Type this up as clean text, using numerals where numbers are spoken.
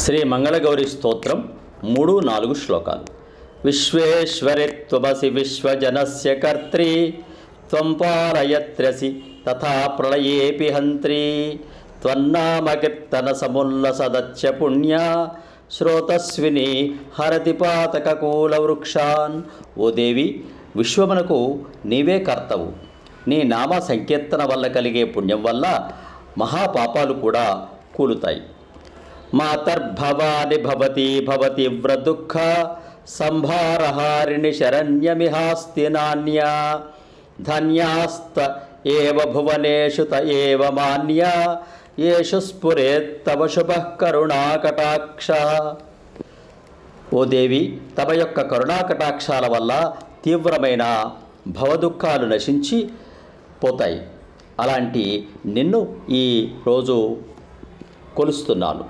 శ్రీ మంగళగౌరి స్తోత్రం 3-4 శ్లోకాలు. విశ్వేశ్వరి త్వమసి విశ్వజనస్య కర్త్రీ త్వం పాలయత్ర్యసి తథా ప్రళయేపి హంత్రీ త్వన్నామ కీర్తన సముల్లసదచ్చ పుణ్య శ్రోతస్విని హరతి పాతకకూల వృక్షాన్. ఓ దేవి, విశ్వమునకు నీవే కర్తవు. నీ నామ సంకీర్తన వల్ల కలిగే పుణ్యం వల్ల మహాపాపాలు కూడా కూలుతాయి. మాతర్భవాని భవతి భవతి వ్రదుఃఖ సంభారహారిణి శరణ్యమిహాస్తి నాన్యా ధన్యాస్త ఏవ భువనేషు త ఏవ మాన్యా యేషు స్ఫురేత్తవ శుభః కరుణాకటాక్ష. ఓ దేవి, తమ యొక్క కరుణాకటాక్షాల వల్ల తీవ్రమైన భవదుఖాలు నశించి పోతాయి. అలాంటి నిన్ను ఈ రోజు కొలుస్తున్నాను.